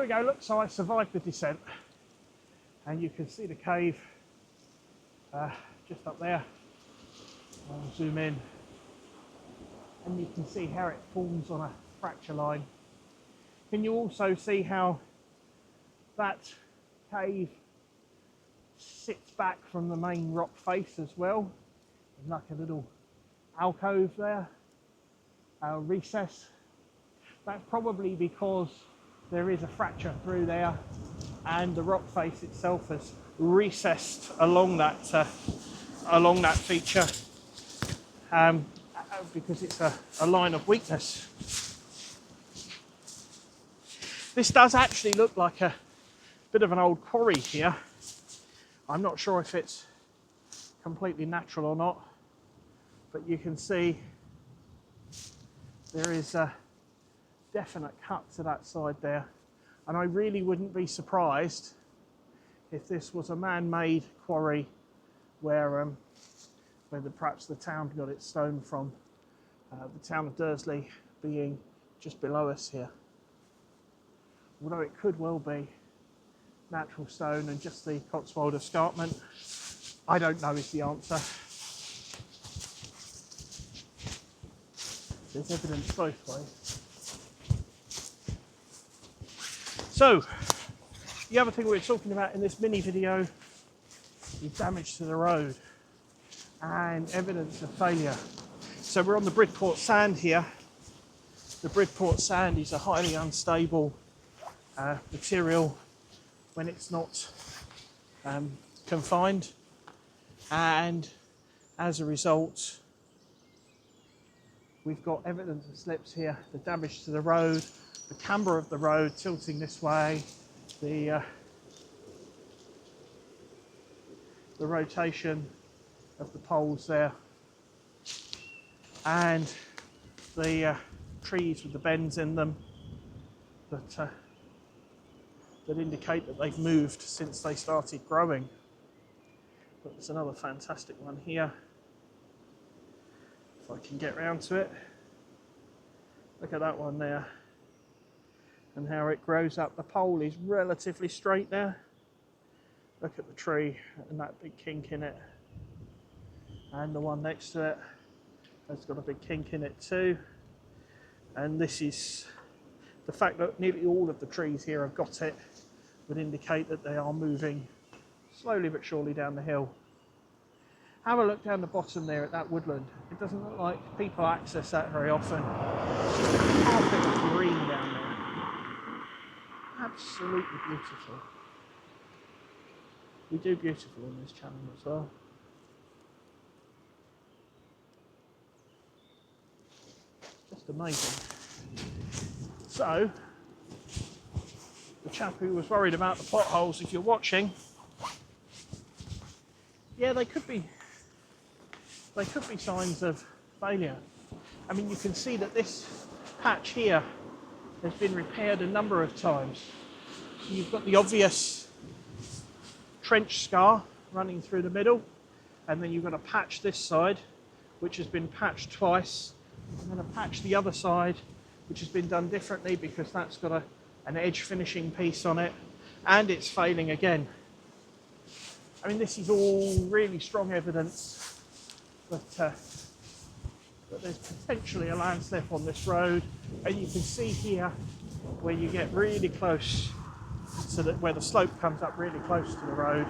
we go, look, so I survived the descent. And you can see the cave just up there. I'll zoom in. And you can see how it forms on a fracture line. Can you also see how that cave sits back from the main rock face as well? There's like a little alcove there, a recess. That's probably because there is a fracture through there and the rock face itself has recessed along that feature because it's a line of weakness. This does actually look like a bit of an old quarry here. I'm not sure if it's completely natural or not, but you can see there is a definite cut to that side there. And I really wouldn't be surprised if this was a man-made quarry where perhaps the town got its stone from, the town of Dursley being just below us here. Although it could well be natural stone and just the Cotswold Escarpment, I don't know is the answer. There's evidence both ways. So, the other thing we were talking about in this mini video is damage to the road and evidence of failure. So we're on the Bridport Sand here. The Bridport Sand is a highly unstable material when it's not confined, and as a result we've got evidence of slips here, the damage to the road, the camber of the road tilting this way, the rotation of the poles there, and the trees with the bends in them that indicate that they've moved since they started growing. But there's another fantastic one here, if I can get round to it. Look at that one there, and how it grows up. The pole is relatively straight there. Look at the tree and that big kink in it, and the one next to it has got a big kink in it too. And this is the fact that nearly all of the trees here have got it would indicate that they are moving slowly but surely down the hill. Have a look down the bottom there at that woodland. It doesn't look like people access that very often. It's just a carpet of green down there. Absolutely beautiful. We do beautiful in this channel as well. Just amazing. So, the chap who was worried about the potholes, if you're watching, yeah, they could be signs of failure. I mean, you can see that this patch here has been repaired a number of times. So you've got the obvious trench scar running through the middle, and then you've got a patch this side, which has been patched twice, and then a patch the other side, which has been done differently because that's got an edge finishing piece on it, and it's failing again. I mean, this is all really strong evidence that there's potentially a landslip on this road, and you can see here where you get really close to where the slope comes up really close to the road,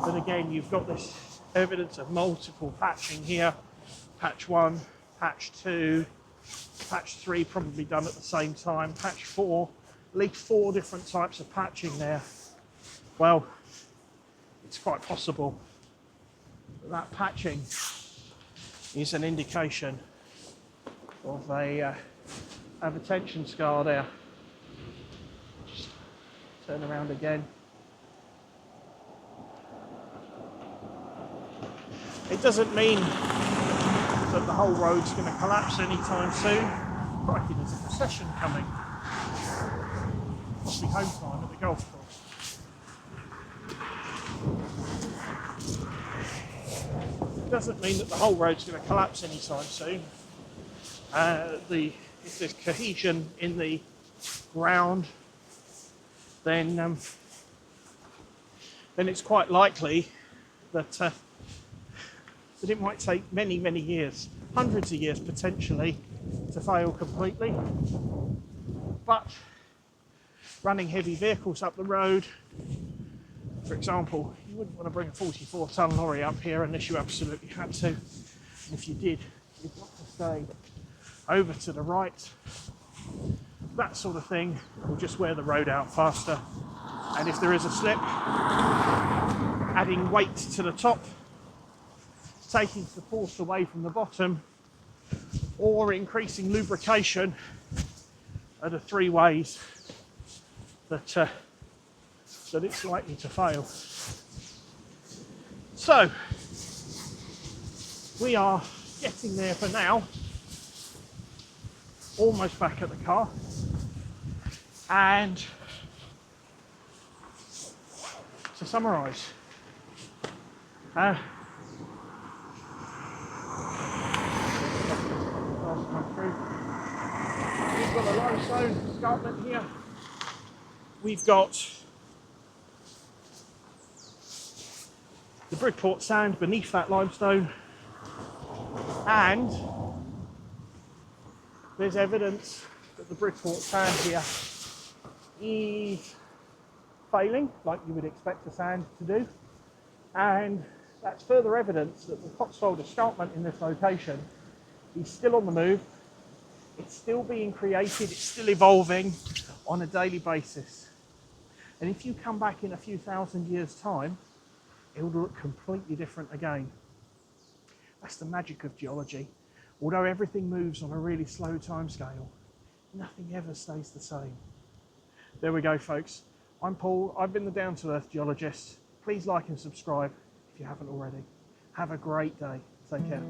that again you've got this evidence of multiple patching here. Patch 1, patch 2, patch 3 probably done at the same time, patch 4, at least 4 different types of patching there. Well, it's quite possible that patching is an indication of a tension scar there. Just turn around again. It doesn't mean that the whole road's going to collapse anytime soon. Crikey, there's a procession coming. Must be home time at the golf course. It doesn't mean that the whole road's going to collapse anytime soon. The if there's cohesion in the ground, then it's quite likely that that it might take many, many years, hundreds of years potentially, to fail completely. But running heavy vehicles up the road, for example, you wouldn't want to bring a 44-ton lorry up here unless you absolutely had to. And if you did, you'd want to stay over to the right. That sort of thing will just wear the road out faster. And if there is a slip, adding weight to the top, taking support away from the bottom, or increasing lubrication are the three ways that it's likely to fail. So we are getting there for now, almost back at the car, and to summarise, we've got a limestone escarpment here. We've got the Bridport sand beneath that limestone, and there's evidence that the Bridport sand here is failing, like you would expect a sand to do, and that's further evidence that the Cotswold Escarpment in this location is still on the move. It's still being created, it's still evolving on a daily basis. And if you come back in a few thousand years' time, it will look completely different again. That's the magic of geology. Although everything moves on a really slow timescale, nothing ever stays the same. There we go, folks. I'm Paul. I've been the Down-to-Earth Geologist. Please like and subscribe if you haven't already. Have a great day. Take care.